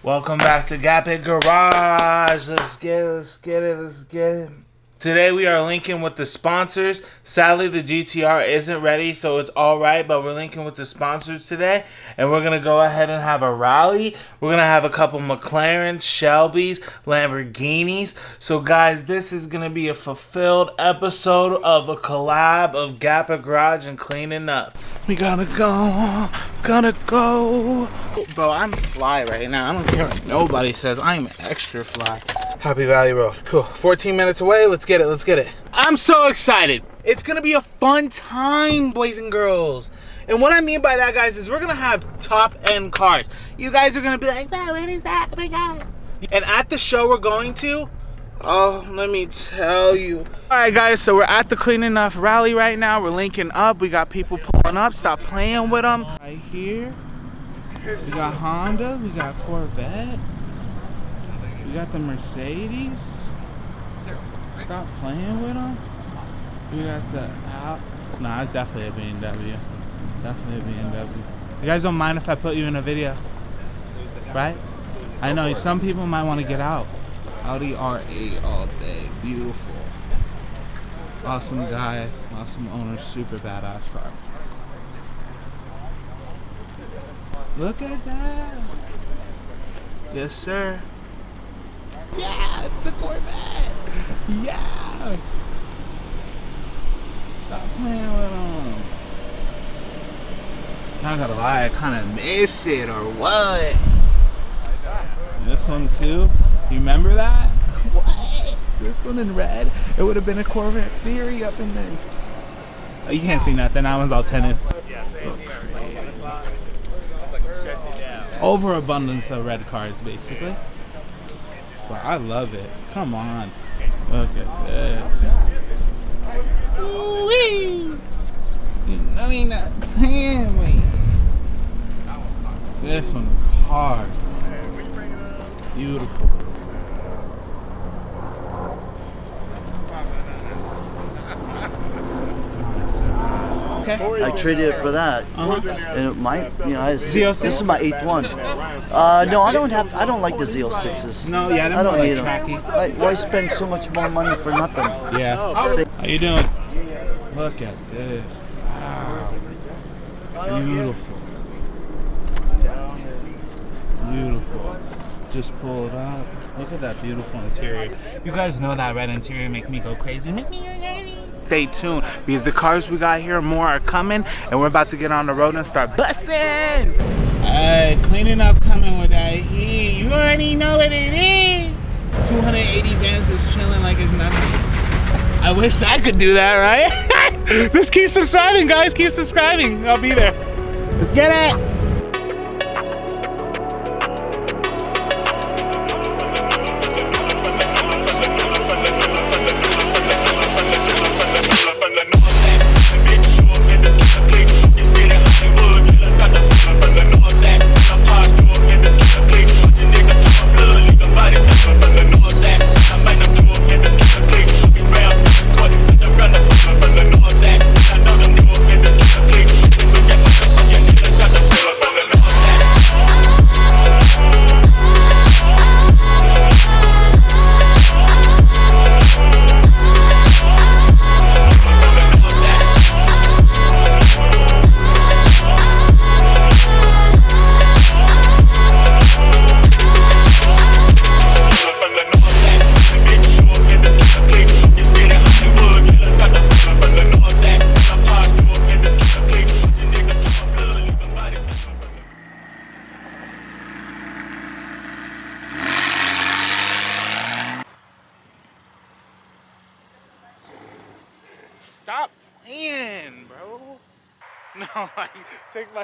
Welcome back to Gap It Garage. Let's get it. Today we are linking with the sponsors. Sadly, the GTR isn't ready, so it's alright, but we're linking with the sponsors today. And we're going to go ahead and have a rally. We're going to have a couple McLarens, Shelbys, Lamborghinis. So guys, this is going to be a fulfilled episode of a collab of Gap It Garage and cleaning up. We gotta go. Bro, I'm fly right now. I don't care what nobody says. I'm extra fly. Happy Valley Road. Cool. 14 minutes away. Let's get it. I'm so excited. It's going to be a fun time, boys and girls. And what I mean by that, guys, is we're going to have top-end cars. You guys are going to be like, wow, what is that? Oh, my God. And at the show we're going to, oh, let me tell you. All right, guys, so we're at the Clean Enough rally right now. We're linking up. We got people pulling up. Stop playing with them. Right here, we got Honda. We got Corvette. We got the Mercedes. Stop playing with them. We got the Nah, it's definitely a BMW. You guys don't mind if I put you in a video, right? I know some people might want to get out. Audi R8 all day. Beautiful. Awesome guy. Awesome owner. Super badass car. Look at that. Yes, sir. Yeah, it's the Corvette. Yeah. Stop playing with them. Not gonna lie, I kind of miss it or what? This one too. You remember that? What? This one in red. It would have been a Corvette Theory up in this. Oh, you can't see nothing. That one's all tinted. Overabundance of red cars, basically. But I love it. Come on. Look at this. Ooh-wee. You know you're not playing me. This one is hard. Beautiful. Okay. I traded it for that, and it might, Z06? this is my 8th one. No, I don't like the Z06s. No, yeah, I don't need them. tracky. Why spend so much more money for nothing? Yeah. How you doing? Look at this. Wow. Beautiful. Just pull it up. Look at that beautiful interior. You guys know that red interior make me go crazy. Stay tuned because the cars we got here, more are coming, and we're about to get on the road and start busting. Alright, cleaning up coming with that heat. You already know what it is. 280 bands is chilling like it's nothing. I wish I could do that, right? Just keep subscribing, guys. Keep subscribing. I'll be there. Let's get it. Stop playing, bro. No, like, take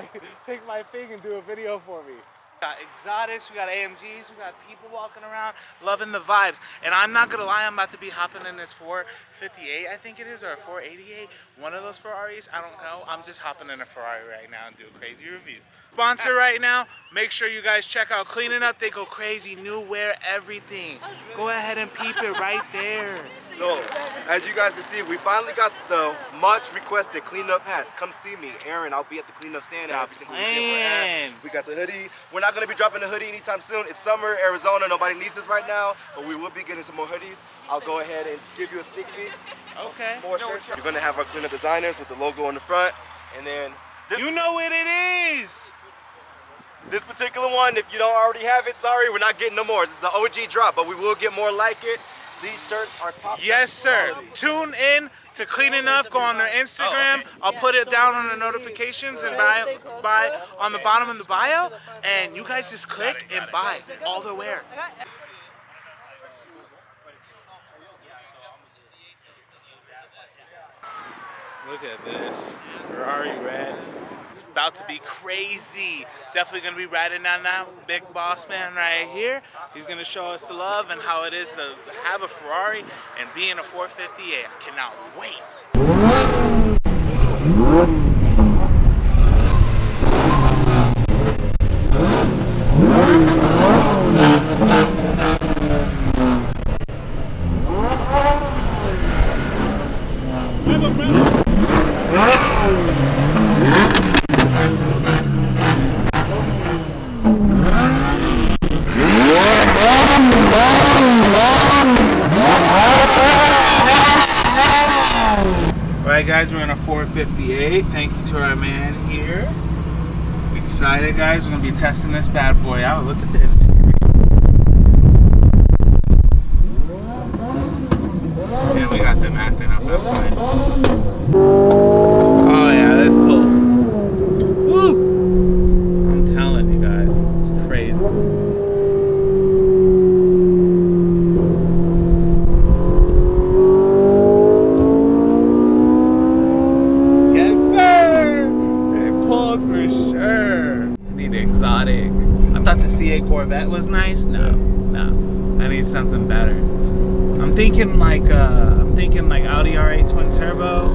my thing and do a video for me. We got exotics, we got AMGs, we got people walking around, loving the vibes. And I'm not gonna lie, I'm about to be hopping in this 458, I think it is, or a 488. One of those Ferraris, I don't know. I'm just hopping in a Ferrari right now and do a crazy review. Sponsor right now, make sure you guys check out Cleaning Up. They go crazy, new wear, everything. Go ahead and peep it right there. So, as you guys can see, we finally got the much requested clean up hats. Come see me, Aaron. I'll be at the clean up stand every single weekend. We got the hoodie. We're not not going to be dropping a hoodie anytime soon. It's summer, Arizona. Nobody needs this right now, but we will be getting some more hoodies. I'll go ahead and give you a sneak peek. Okay. More shirts. You're going to have our cleanup designers with the logo on the front. And then this, you know what it is. this particular one, if you don't already have it, sorry, we're not getting no more. This is the OG drop, but we will get more like it. These shirts are top. Yes, sir. Tune in to Clean Enough. Go on their Instagram. I'll put it down on the notifications and buy on the bottom of the bio. And you guys just click and buy all their wear. Look at this. Ferrari red. It's about to be crazy. Definitely going to be riding down that big boss man right here. He's going to show us the love and how it is to have a Ferrari and be in a 458. I cannot wait. Alright guys, we're in a 458. Thank you to our man here. Excited guys, we're going to be testing this bad boy out. Look at the interior. And we got them acting up outside. Oh yeah, this pulls. Woo! I'm telling you guys, it's crazy. I thought the CA Corvette was nice. No, I need something better. I'm thinking like Audi R8 twin turbo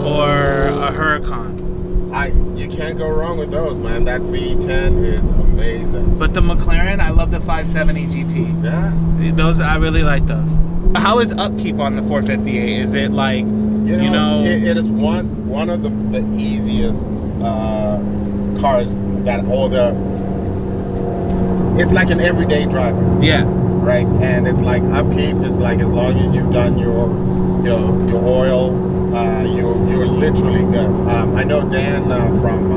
or a Huracan. You can't go wrong with those, man. That V10 is amazing. But the McLaren, I love the 570 GT. Yeah. Those, I really like those. How is upkeep on the 458? Is it like, you know? It is one of the easiest cars that all the. It's like an everyday driver. Yeah. Right, and it's like upkeep. It's like as long as you've done your oil, you're literally good. I know Dan from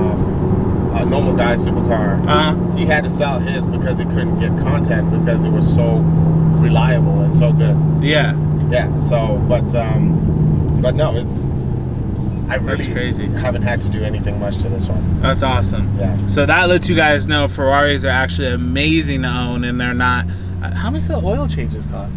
Normal Guy Supercar. He had to sell his because he couldn't get content because it was so reliable and so good. Yeah. Yeah. So, but no, it's. I really crazy. Haven't had to do anything much to this one. That's awesome. Yeah. So that lets you guys know Ferraris are actually amazing to own, and they're not. How much do the oil changes cost?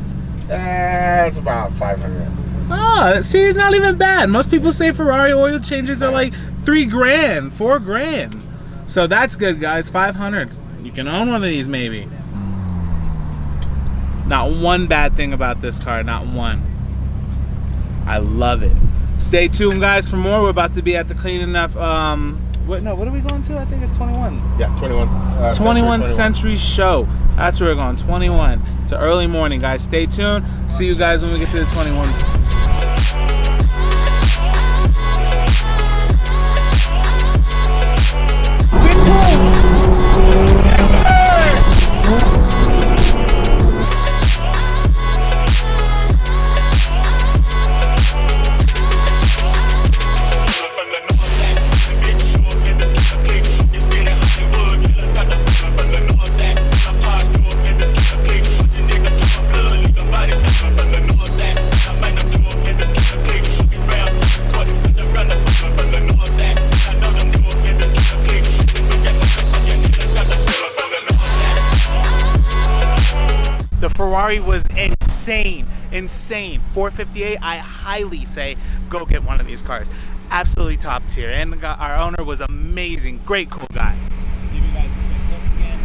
It's about 500. Oh, see, it's not even bad. Most people say Ferrari oil changes are like $3 grand, $4 grand. So that's good, guys. 500. You can own one of these, maybe. Not one bad thing about this car. Not one. I love it. Stay tuned, guys, for more. We're about to be at the Clean Enough. What are we going to? I think it's 21. Yeah, 21. 21 Century Show. That's where we're going. 21. It's an early morning, guys. Stay tuned. See you guys when we get to the 21. Ferrari was insane. 458, I highly say go get one of these cars. Absolutely top tier. And our owner was amazing. Great, cool guy. Give you guys a quick look again.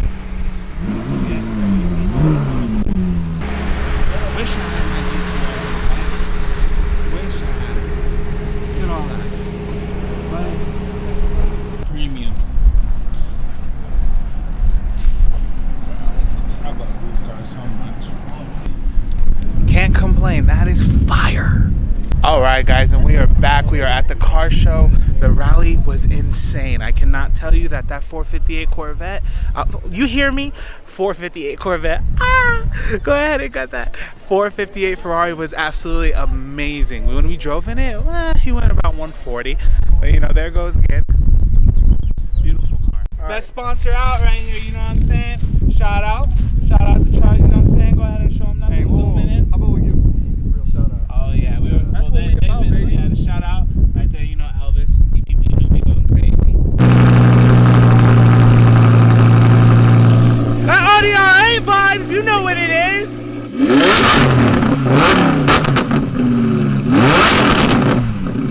Yes, sir. You see I wish I had my GTR. Wish I had it. Look at all that. But premium. I love these cars so much. Can't complain. That is fire. All right, guys, and we are back. We are at at the car show. The rally was insane. I cannot tell you that 458 Corvette, you hear me? 458 Corvette, go ahead and cut that. 458 Ferrari was absolutely amazing. When we drove in it, he went about 140, but you know, there goes again. Beautiful car. Best sponsor out right here, you know what I'm saying? Shout out to Charlie, you know what I'm saying? Go ahead and show him that. Hey, Zooming in. how about we give him a real shout out? Oh yeah, That's what we about, baby. Yeah, the shout out right there, you know, Elvis. You know, we going crazy. That Audi R8 vibes, you know what it is.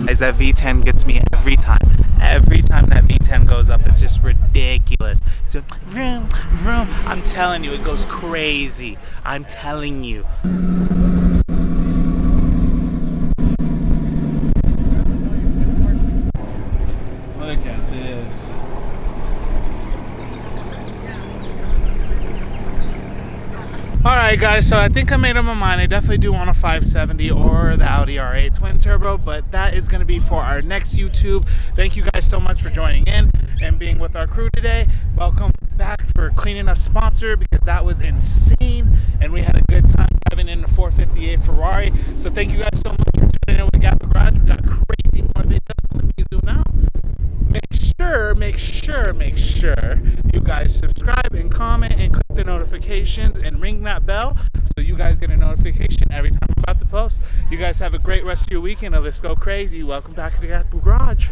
As that V10 gets me every time. Every time that V10 goes up, it's just ridiculous. It's a vroom, vroom. I'm telling you, it goes crazy. I'm telling you. Look at this. Alright guys, so I think I made up my mind. I definitely do want a 570 or the Audi R8 twin turbo, but that is going to be for our next YouTube. Thank you guys so much for joining in and being with our crew today. Welcome back for cleaning up sponsor, because that was insane and we had a good time driving in the 458 Ferrari. So thank you guys so much for tuning in with Gap Garage. We got crazy more videos. Let me zoom out. Make sure you guys subscribe and comment and click the notifications and ring that bell so you guys get a notification every time I'm about to post. You guys have a great rest of your weekend and let's go crazy. Welcome back to the Gap Garage.